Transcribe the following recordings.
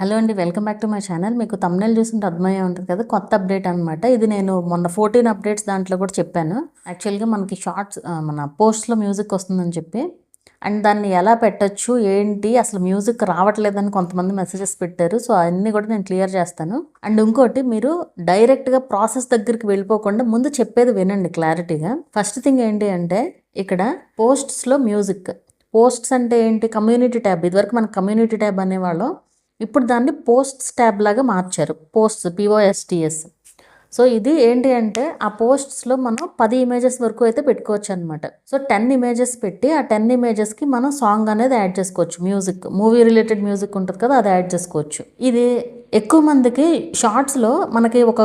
Hello అండి, welcome back to my channel. మీకు thumbnail చూస్తుంటే అర్థమయ్యే ఉంటుంది కదా, కొత్త అప్డేట్ అనమాట ఇది. నేను మొన్న 14 అప్డేట్స్ దాంట్లో కూడా చెప్పాను. యాక్చువల్గా మనకి షార్ట్స్ మన పోస్ట్లో మ్యూజిక్ వస్తుందని చెప్పి, అండ్ దాన్ని ఎలా పెట్టచ్చు ఏంటి, అసలు మ్యూజిక్ రావట్లేదని కొంతమంది మెసేజెస్ పెట్టారు. సో అవన్నీ కూడా నేను క్లియర్ చేస్తాను. అండ్ ఇంకోటి, మీరు డైరెక్ట్గా ప్రాసెస్ దగ్గరికి వెళ్ళిపోకుండా ముందు చెప్పేది వినండి క్లారిటీగా. ఫస్ట్ థింగ్ ఏంటి అంటే, ఇక్కడ పోస్ట్స్లో మ్యూజిక్. పోస్ట్స్ అంటే ఏంటి? Community tab. ఇదివరకు మనకు కమ్యూనిటీ ట్యాబ్ అనేవాళ్ళం, ఇప్పుడు దాన్ని పోస్ట్స్ ట్యాబ్ లాగా మార్చారు. Posts, POSTS. సో ఇది ఏంటి అంటే, ఆ పోస్ట్స్లో మనం 10 ఇమేజెస్ వరకు అయితే పెట్టుకోవచ్చు అనమాట. సో 10 ఇమేజెస్ పెట్టి, ఆ 10 ఇమేజెస్కి మనం సాంగ్ అనేది యాడ్ చేసుకోవచ్చు. మ్యూజిక్, మూవీ రిలేటెడ్ మ్యూజిక్ ఉంటుంది కదా, అది యాడ్ చేసుకోవచ్చు. ఇది ఎక్కువ మందికి షార్ట్స్లో మనకి ఒక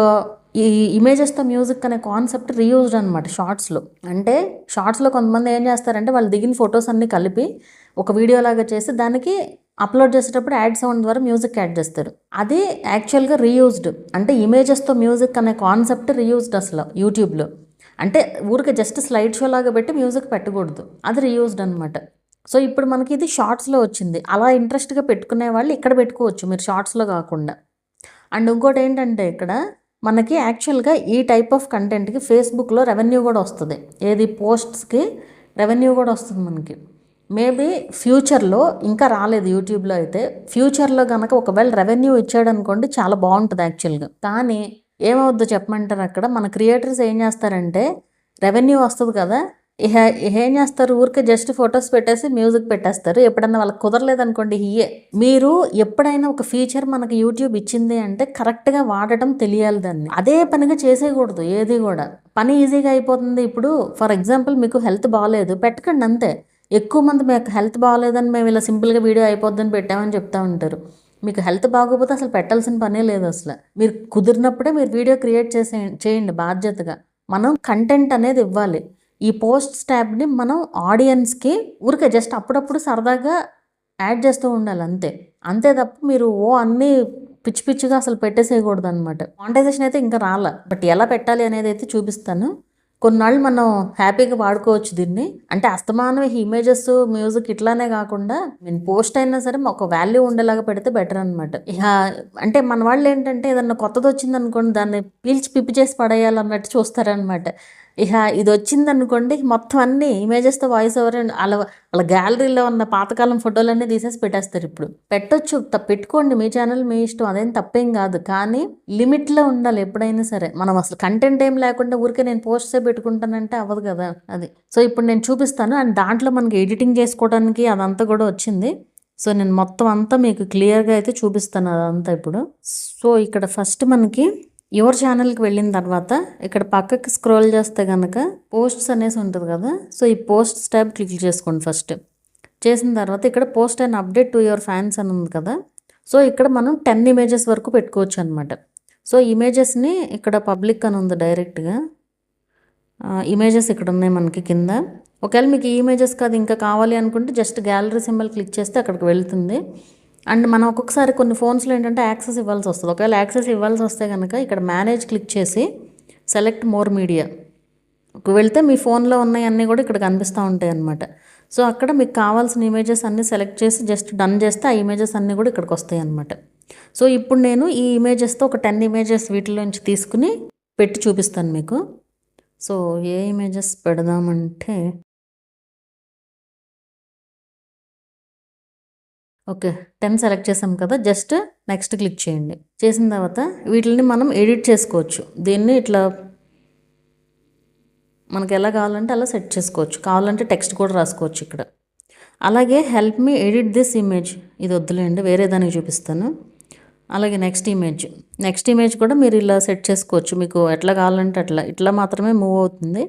ఈ ఇమేజెస్తో మ్యూజిక్ అనే కాన్సెప్ట్ రీయూజ్డ్ అనమాట షార్ట్స్లో. అంటే షార్ట్స్లో కొంతమంది ఏం చేస్తారంటే, వాళ్ళు దిగిన ఫొటోస్ అన్నీ కలిపి ఒక వీడియో లాగా చేసి దానికి అప్లోడ్ చేసేటప్పుడు యాడ్ సౌండ్ ద్వారా మ్యూజిక్ యాడ్ చేస్తారు. అది యాక్చువల్గా రీయూజ్డ్. అంటే ఇమేజెస్తో మ్యూజిక్ అనే కాన్సెప్ట్ రీయూజ్డ్ అసలు యూట్యూబ్లో. అంటే ఊరికి జస్ట్ స్లైడ్ షో లాగా పెట్టి మ్యూజిక్ పెట్టకూడదు, అది రీయూజ్డ్ అనమాట. సో ఇప్పుడు మనకి ఇది షార్ట్స్లో వచ్చింది. అలా ఇంట్రెస్ట్గా పెట్టుకునే వాళ్ళు ఇక్కడ పెట్టుకోవచ్చు, మీరు షార్ట్స్లో కాకుండా. అండ్ ఇంకోటి ఏంటంటే, ఇక్కడ మనకి యాక్చువల్గా ఈ టైప్ ఆఫ్ కంటెంట్కి ఫేస్బుక్లో రెవెన్యూ కూడా వస్తుంది. ఏది? పోస్ట్స్కి రెవెన్యూ కూడా వస్తుంది మనకి. మేబీ ఫ్యూచర్లో, ఇంకా రాలేదు యూట్యూబ్లో అయితే, ఫ్యూచర్లో కనుక ఒకవేళ రెవెన్యూ ఇచ్చాడు అనుకోండి, చాలా బాగుంటుంది యాక్చువల్గా. కానీ ఏమవుద్దో చెప్పమంటారు, అక్కడ మన క్రియేటర్స్ ఏం చేస్తారంటే, రెవెన్యూ వస్తుంది కదా, ఏం చేస్తారు, ఊరికే జస్ట్ ఫొటోస్ పెట్టేసి మ్యూజిక్ పెట్టేస్తారు. ఎప్పుడన్నా వాళ్ళకి కుదరలేదనుకోండి, మీరు ఎప్పుడైనా ఒక ఫీచర్ మనకి యూట్యూబ్ ఇచ్చింది అంటే కరెక్ట్గా వాడటం తెలియాలి. దాన్ని అదే పనిగా చేసేయకూడదు. ఏది కూడా పని ఈజీగా అయిపోతుంది. ఇప్పుడు ఫర్ ఎగ్జాంపుల్, మీకు హెల్త్ బాగాలేదు, పెట్టకండి అంతే. ఎక్కువ మంది మీకు హెల్త్ బాగాలేదని మేము ఇలా సింపుల్గా వీడియో అయిపోద్దని పెట్టామని చెప్తా ఉంటారు. మీకు హెల్త్ బాగోపోతే అసలు పెట్టాల్సిన పనే లేదు అసలు. మీరు కుదిరినప్పుడే మీరు వీడియో క్రియేట్ చేయండి బాధ్యతగా. మనం కంటెంట్ అనేది ఇవ్వాలి. ఈ పోస్ట్స్ ట్యాబ్ని మనం ఆడియన్స్కి ఊరికే జస్ట్ అప్పుడప్పుడు సరదాగా యాడ్ చేస్తూ ఉండాలి అంతే. అంతే తప్ప మీరు అన్నీ పిచ్చి పిచ్చిగా అసలు పెట్టేసేయకూడదు అనమాట. మానిటైజేషన్ అయితే ఇంకా రాలా, బట్ ఎలా పెట్టాలి అనేది అయితే చూపిస్తాను. కొన్నాళ్ళు మనం హ్యాపీగా వాడుకోవచ్చు దీన్ని. అంటే అస్తమానం ఇమేజెస్, మ్యూజిక్ ఇట్లానే కాకుండా, నేను పోస్ట్ అయినా సరే ఒక వాల్యూ ఉండేలాగా పెడితే బెటర్ అనమాట. ఇక అంటే మన వాళ్ళు ఏంటంటే, ఏదన్నా కొత్తది వచ్చింది అనుకోండి, దాన్ని పీల్చి పిప్పి చేసి పడేయాలన్నట్టు చూస్తారనమాట. ఇక ఇది వచ్చింది అనుకోండి, మొత్తం అన్ని ఇమేజెస్తో వాయిస్ ఓవర్, వాళ్ళ గ్యాలరీలో ఉన్న పాతకాలం ఫోటోలన్నీ తీసేసి పెట్టేస్తారు. ఇప్పుడు పెట్టొచ్చు, పెట్టుకోండి, మీ ఛానల్ మీ ఇష్టం, అదేం తప్పేం కాదు. కానీ లిమిట్లో ఉండాలి ఎప్పుడైనా సరే. మనం అసలు కంటెంట్ ఏం లేకుండా ఊరికే నేను పోస్ట్సే పెట్టుకుంటానంటే అవ్వదు కదా అది. సో ఇప్పుడు నేను చూపిస్తాను. అండ్ దాంట్లో మనకి ఎడిటింగ్ చేసుకోవడానికి అదంతా కూడా వచ్చింది. సో నేను మొత్తం అంతా మీకు క్లియర్గా అయితే చూపిస్తాను అదంతా ఇప్పుడు. సో ఇక్కడ ఫస్ట్ మనకి యువర్ ఛానల్కి వెళ్ళిన తర్వాత ఇక్కడ పక్కకి స్క్రోల్ చేస్తే కనుక పోస్ట్స్ అనేసి ఉంటుంది కదా. సో ఈ పోస్ట్స్ ట్యాబ్ క్లిక్ చేసుకోండి ఫస్ట్. చేసిన తర్వాత ఇక్కడ post and update to your fans అని ఉంది కదా. సో ఇక్కడ మనం 10 ఇమేజెస్ వరకు పెట్టుకోవచ్చు అనమాట. సో ఇమేజెస్ని ఇక్కడ పబ్లిక్ అని ఉంది, డైరెక్ట్గా ఇమేజెస్ ఇక్కడ ఉన్నాయి మనకి కింద. ఒకవేళ మీకు ఈ ఇమేజెస్ కాదు ఇంకా కావాలి అనుకుంటే జస్ట్ గ్యాలరీ సింబల్ క్లిక్ చేస్తే అక్కడికి వెళ్తుంది. అండ్ మనం ఒక్కొక్కసారి కొన్ని ఫోన్స్లో ఏంటంటే యాక్సెస్ ఇవ్వాల్సి వస్తుంది. ఒకవేళ యాక్సెస్ ఇవ్వాల్సి వస్తే కనుక ఇక్కడ మేనేజ్ క్లిక్ చేసి సెలెక్ట్ మోర్ మీడియా వెళ్తే మీ ఫోన్లో ఉన్నవన్నీ కూడా ఇక్కడ కనిపిస్తూ ఉంటాయి అన్నమాట. సో అక్కడ మీకు కావాల్సిన ఇమేజెస్ అన్నీ సెలెక్ట్ చేసి జస్ట్ డన్ చేస్తే ఆ ఇమేజెస్ అన్నీ కూడా ఇక్కడికి వస్తాయి అన్నమాట. సో ఇప్పుడు నేను ఈ ఇమేజెస్తో ఒక 10 ఇమేజెస్ వీటిలోంచి తీసుకుని పెట్టి చూపిస్తాను మీకు. సో ఏ ఇమేజెస్ పెడదామంటే, ఓకే 10 సెలెక్ట్ చేసాం కదా, జస్ట్ నెక్స్ట్ క్లిక్ చేయండి. చేసిన తర్వాత వీటిని మనం ఎడిట్ చేసుకోవచ్చు. దీన్ని ఇట్లా మనకు ఎలా కావాలంటే అలా సెట్ చేసుకోవచ్చు. కావాలంటే టెక్స్ట్ కూడా రాసుకోవచ్చు ఇక్కడ. అలాగే help me edit this image, ఇది వద్దులేండి, వేరే దానికి చూపిస్తాను. అలాగే నెక్స్ట్ ఇమేజ్ కూడా మీరు ఇలా సెట్ చేసుకోవచ్చు. మీకు ఎట్లా కావాలంటే అట్లా, ఇట్లా మాత్రమే మూవ్ అవుతుంది.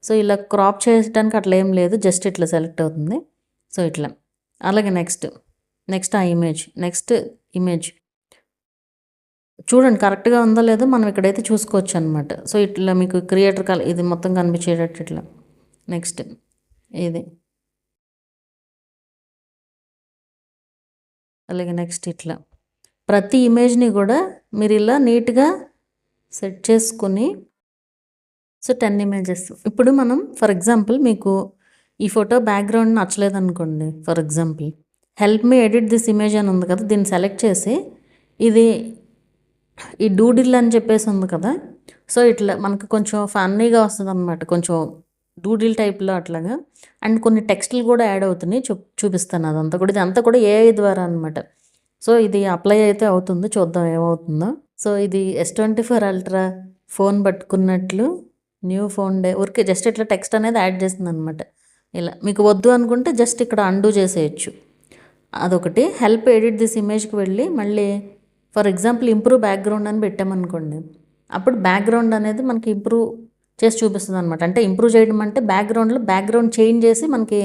సో ఇలా క్రాప్ చేయడానికి అట్లా ఏం లేదు, జస్ట్ ఇట్లా సెలెక్ట్ అవుతుంది. సో ఇట్లా. అలాగే నెక్స్ట్ ఆ నెక్స్ట్ ఇమేజ్ చూడండి కరెక్ట్గా ఉందో లేదో మనం ఇక్కడైతే చూసుకోవచ్చు అనమాట. సో ఇట్లా మీకు క్రియేటర్ ఇది మొత్తం కనిపించేటట్టు ఇట్లా. నెక్స్ట్ ఇది, అలాగే నెక్స్ట్ ఇట్లా. ప్రతి ఇమేజ్ని కూడా మీరు ఇలా నీట్గా సెట్ చేసుకుని, సో 10 ఇమేజెస్. ఇప్పుడు మనం ఫర్ ఎగ్జాంపుల్, మీకు ఈ ఫోటో బ్యాక్గ్రౌండ్ నచ్చలేదనుకోండి, for example help me edit this image అని ఉంది కదా, దీన్ని సెలెక్ట్ చేసి ఇది ఈ డూడిల్ అని చెప్పేసి ఉంది కదా, సో ఇట్లా మనకు కొంచెం ఫన్నీగా వస్తుంది అనమాట, కొంచెం డూడిల్ టైప్లో అట్లాగా. అండ్ కొన్ని టెక్స్ట్లు కూడా యాడ్ అవుతున్నాయి, చూపిస్తాను అదంతా కూడా. ఇది అంతా కూడా ఏఐ ద్వారా అనమాట. సో ఇది అప్లై అయితే అవుతుంది, చూద్దాం ఏమవుతుందో. సో ఇది S24 అల్ట్రా ఫోన్ పట్టుకున్నట్లు న్యూ ఫోన్ డే, ఊరికే జస్ట్ ఇట్లా టెక్స్ట్ అనేది యాడ్ చేస్తుంది అనమాట. ఇలా మీకు వద్దు అనుకుంటే జస్ట్ ఇక్కడ అండూ చేసేయచ్చు. అదొకటి. హెల్ప్ ఎడిట్ దిస్ ఇమేజ్కి వెళ్ళి మళ్ళీ ఫర్ ఎగ్జాంపుల్ ఇంప్రూవ్ బ్యాక్గ్రౌండ్ అని పెట్టామనుకోండి, అప్పుడు బ్యాక్గ్రౌండ్ అనేది మనకి ఇంప్రూవ్ చేసి చూపిస్తుంది అనమాట. అంటే ఇంప్రూవ్ చేయడం అంటే బ్యాక్గ్రౌండ్ చేంజ్ చేసి మనకి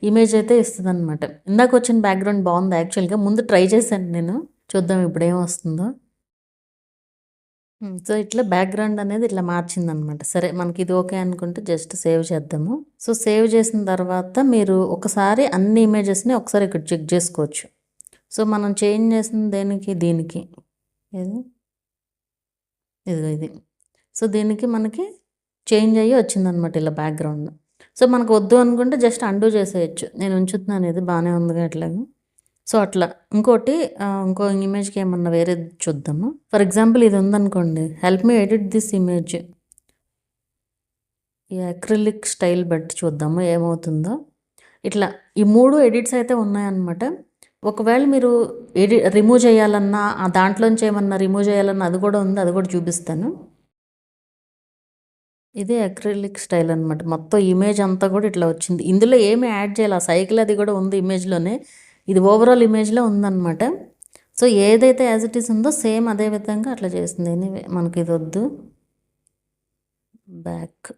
ఇమేజ్ అయితే ఇస్తుంది అనమాట. ఇందాక వచ్చిన బ్యాక్గ్రౌండ్ బాగుంది యాక్చువల్గా, ముందు ట్రై చేశాను నేను, చూద్దాం ఇప్పుడు ఏం వస్తుందో. సో ఇట్లా బ్యాక్గ్రౌండ్ అనేది ఇట్లా మార్చిందనమాట. సరే మనకి ఇది ఓకే అనుకుంటే జస్ట్ సేవ్ చేద్దాము. సో సేవ్ చేసిన తర్వాత మీరు ఒకసారి అన్ని ఇమేజెస్ని ఒకసారి ఇక్కడ చెక్ చేసుకోవచ్చు. సో మనం చేంజ్ చేసిన దేనికి, దీనికి ఇది ఇదిగో ఇది. సో దీనికి మనకి చేంజ్ అయ్యి వచ్చిందనమాట ఇలా బ్యాక్గ్రౌండ్. సో మనకు వద్దు అనుకుంటే జస్ట్ అండూ చేసేయచ్చు. నేను ఉంచుతున్నాను, ఇది బాగానే ఉందిగా అట్లాగా. సో అట్లా ఇంకో ఇమేజ్కి ఏమన్నా వేరే చూద్దాము. ఫర్ ఎగ్జాంపుల్ ఇది ఉందనుకోండి, help me edit this image, ఈ అక్రిలిక్ స్టైల్ బట్టి చూద్దాము ఏమవుతుందో. ఇట్లా ఈ 3 ఎడిట్స్ అయితే ఉన్నాయన్నమాట. ఒకవేళ మీరు రిమూవ్ చేయాలన్నా, ఆ దాంట్లోంచి ఏమన్నా రిమూవ్ చేయాలన్నా అది కూడా ఉంది, అది కూడా చూపిస్తాను. ఇది అక్రిలిక్ స్టైల్ అనమాట. మొత్తం ఇమేజ్ అంతా కూడా ఇట్లా వచ్చింది. ఇందులో ఏమి యాడ్ చేయాలి, ఆ సైకిల్ అది కూడా ఉంది ఇమేజ్లోనే. ఇది ఓవరాల్ ఇమేజ్లో ఉందన్నమాట. సో ఏదైతే యాజ్ ఇట్ ఈస్ ఉందో సేమ్ అదే విధంగా అట్లా చేస్తుంది. ఎనీవే మనకి ఇది వద్దు, బ్యాక్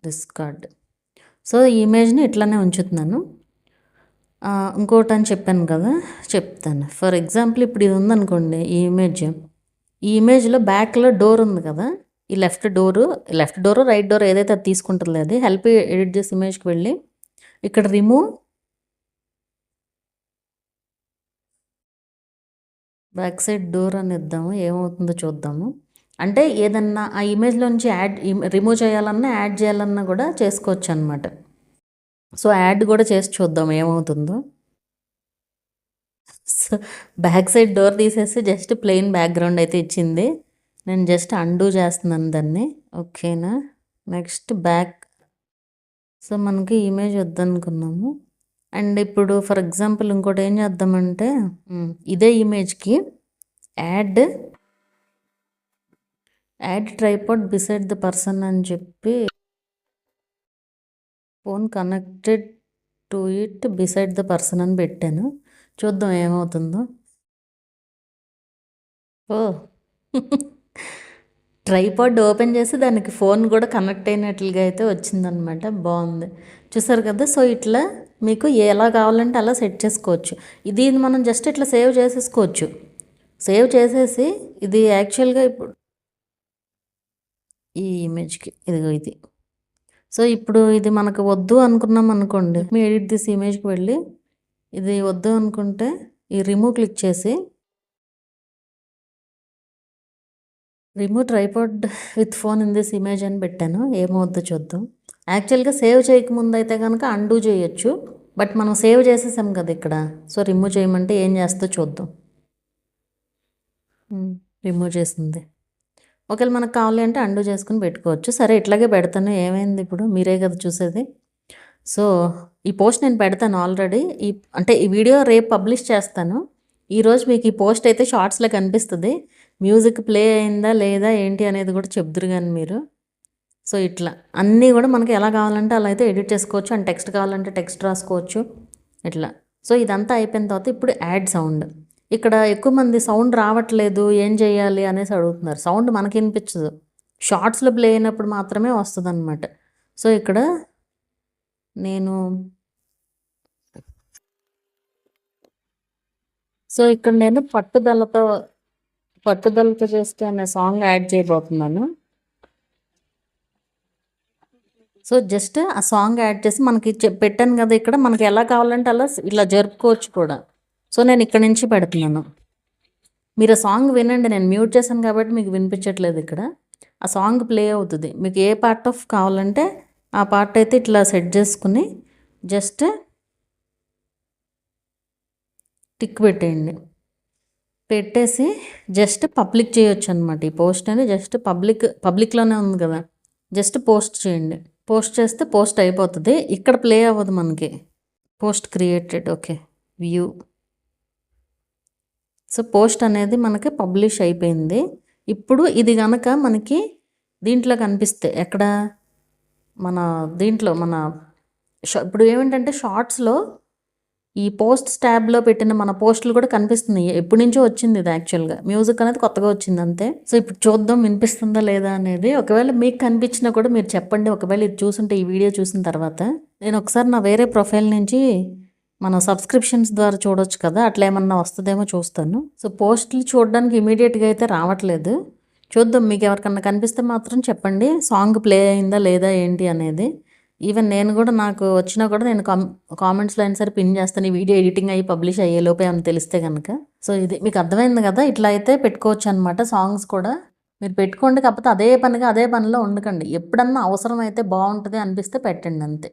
డిస్కార్డ్. సో ఈ ఇమేజ్ని ఇట్లానే ఉంచుతున్నాను. ఇంకోటి అని చెప్పాను కదా, చెప్తాను. ఫర్ ఎగ్జాంపుల్ ఇప్పుడు ఇది ఉందనుకోండి, ఈ ఇమేజ్లో బ్యాక్లో డోర్ ఉంది కదా, ఈ లెఫ్ట్ డోరు రైట్ డోర్ ఏదైతే అది తీసుకుంటుందో అది హెల్ప్ ఎడిట్ దిస్ ఇమేజ్కి వెళ్ళి ఇక్కడ రిమూవ్ బ్యాక్ సైడ్ డోర్ అని ఇద్దాము, ఏమవుతుందో చూద్దాము. అంటే ఏదన్నా ఆ ఇమేజ్లో నుంచి రిమూవ్ చేయాలన్నా యాడ్ చేయాలన్నా కూడా చేసుకోవచ్చు అనమాట. సో యాడ్ కూడా చేసి చూద్దాం ఏమవుతుందో. సో బ్యాక్ సైడ్ డోర్ తీసేసి జస్ట్ ప్లెయిన్ బ్యాక్గ్రౌండ్ అయితే ఇచ్చింది. నేను జస్ట్ అండూ చేస్తున్నాను దాన్ని, ఓకేనా. Next back. సో మనకి ఇమేజ్ వద్దనుకున్నాము. అండ్ ఇప్పుడు ఫర్ ఎగ్జాంపుల్ ఇంకోటి ఏం చేద్దామంటే, ఇదే ఇమేజ్కి add tripod beside the person అని చెప్పి phone connected to it beside the person అని పెట్టాను. చూద్దాం ఏమవుతుందో. ఓ ట్రైపాడ్ ఓపెన్ చేసి దానికి ఫోన్ కూడా కనెక్ట్ అయినట్లుగా అయితే వచ్చిందనమాట. బాగుంది, చూసారు కదా. సో ఇట్లా మీకు ఎలా కావాలంటే అలా సెట్ చేసుకోవచ్చు. ఇది మనం జస్ట్ ఇట్లా సేవ్ చేసేసుకోవచ్చు. సేవ్ చేసేసి ఇది యాక్చువల్గా ఇప్పుడు ఈ ఇమేజ్కి ఇదిగో ఇది. సో ఇప్పుడు ఇది మనకు వద్దు అనుకున్నాం అనుకోండి, మీ ఎడిట్ దిస్ ఇమేజ్కి వెళ్ళి ఇది వద్దు అనుకుంటే ఈ రిమూవ్ క్లిక్ చేసి remove tripod with phone in this image అని పెట్టాను. ఏమవుద్దో చూద్దాం. యాక్చువల్గా సేవ్ చేయకముందు అయితే కనుక అండూ చేయొచ్చు, బట్ మనం సేవ్ చేసేసాం కదా ఇక్కడ. సో రిమూవ్ చేయమంటే ఏం చేస్తో చూద్దాం. రిమూవ్ చేసింది. ఒకవేళ మనకు కావాలి అంటే అండూ చేసుకుని పెట్టుకోవచ్చు. సరే ఇట్లాగే పెడతాను, ఏమైంది ఇప్పుడు మీరే కదా చూసేది. సో ఈ పోస్ట్ నేను పెడతాను ఆల్రెడీ. అంటే ఈ వీడియో రేపు పబ్లిష్ చేస్తాను. ఈరోజు మీకు ఈ పోస్ట్ అయితే షార్ట్స్లో కనిపిస్తుంది. మ్యూజిక్ ప్లే అయిందా లేదా ఏంటి అనేది కూడా చెప్దురు కానీ మీరు. సో ఇట్లా అన్నీ కూడా మనకి ఎలా కావాలంటే అలా అయితే ఎడిట్ చేసుకోవచ్చు. అండ్ టెక్స్ట్ కావాలంటే టెక్స్ట్ రాసుకోవచ్చు ఇట్లా. సో ఇదంతా అయిపోయిన తర్వాత ఇప్పుడు యాడ్ సౌండ్. ఇక్కడ ఎక్కువ మంది సౌండ్ రావట్లేదు ఏం చేయాలి అనేసి అడుగుతున్నారు. సౌండ్ మనకి వినిపించదు, షార్ట్స్లో ప్లే అయినప్పుడు మాత్రమే వస్తుంది అనమాట. సో ఇక్కడ నేను పట్టుదలతో చేస్తే అనే సాంగ్ యాడ్ చేయబోతున్నాను. సో జస్ట్ ఆ సాంగ్ యాడ్ చేసి మనకి పెట్టాను కదా, ఇక్కడ మనకి ఎలా కావాలంటే అలా ఇలా జరుపుకోవచ్చు కూడా. సో నేను ఇక్కడ నుంచి పెడుతున్నాను, మీరు ఆ సాంగ్ వినండి. నేను మ్యూట్ చేశాను కాబట్టి మీకు వినిపించట్లేదు. ఇక్కడ ఆ సాంగ్ ప్లే అవుతుంది. మీకు ఏ పార్ట్ ఆఫ్ కావాలంటే ఆ పార్ట్ అయితే ఇట్లా సెట్ చేసుకుని జస్ట్ టిక్ పెట్టేయండి. పెట్టేసి జస్ట్ పబ్లిక్ చేయొచ్చు అనమాట. ఈ పోస్ట్ అని జస్ట్ పబ్లిక్లోనే ఉంది కదా, జస్ట్ పోస్ట్ చేయండి. పోస్ట్ చేస్తే పోస్ట్ అయిపోతుంది. ఇక్కడ ప్లే అవ్వదు మనకి. Post created, okay, view. So post అనేది మనకి పబ్లిష్ అయిపోయింది. ఇప్పుడు ఇది కనుక మనకి దీంట్లో కనిపిస్తే ఎక్కడ మన దీంట్లో మన ఇప్పుడు ఏమిటంటే షార్ట్స్లో ఈ పోస్ట్ ట్యాబ్లో పెట్టిన మన పోస్టులు కూడా కనిపిస్తున్నాయి. ఎప్పటి నుంచో వచ్చింది ఇది. యాక్చువల్గా మ్యూజిక్ అనేది కొత్తగా వచ్చింది అంతే. సో ఇప్పుడు చూద్దాం వినిపిస్తుందా లేదా అనేది. ఒకవేళ మీకు కనిపించినా కూడా మీరు చెప్పండి. ఒకవేళ ఇది చూసుంటే, ఈ వీడియో చూసిన తర్వాత నేను ఒకసారి నా వేరే ప్రొఫైల్ నుంచి మనం సబ్స్క్రిప్షన్స్ ద్వారా చూడొచ్చు కదా, అట్లా ఏమన్నా వస్తుందేమో చూస్తాను. సో పోస్టులు చూడడానికి ఇమీడియట్గా అయితే రావట్లేదు. చూద్దాం, మీకు ఎవరికన్నా కనిపిస్తే మాత్రం చెప్పండి. సాంగ్ ప్లే అయిందా లేదా ఏంటి అనేది. ఈవెన్ నేను కూడా, నాకు వచ్చినా కూడా నేను కామెంట్స్లో అయినా సరే పిన్ చేస్తాను, ఈ వీడియో ఎడిటింగ్ అయ్యి పబ్లిష్ అయ్యే లోపే అని తెలిస్తే కనుక. సో ఇది మీకు అర్థమైంది కదా, ఇట్లా అయితే పెట్టుకోవచ్చు అనమాట. సాంగ్స్ కూడా మీరు పెట్టుకోండి, కాకపోతే అదే పనిలో ఉండకండి. ఎప్పుడన్నా అవసరం అయితే బాగుంటుంది అనిపిస్తే పెట్టండి అంతే.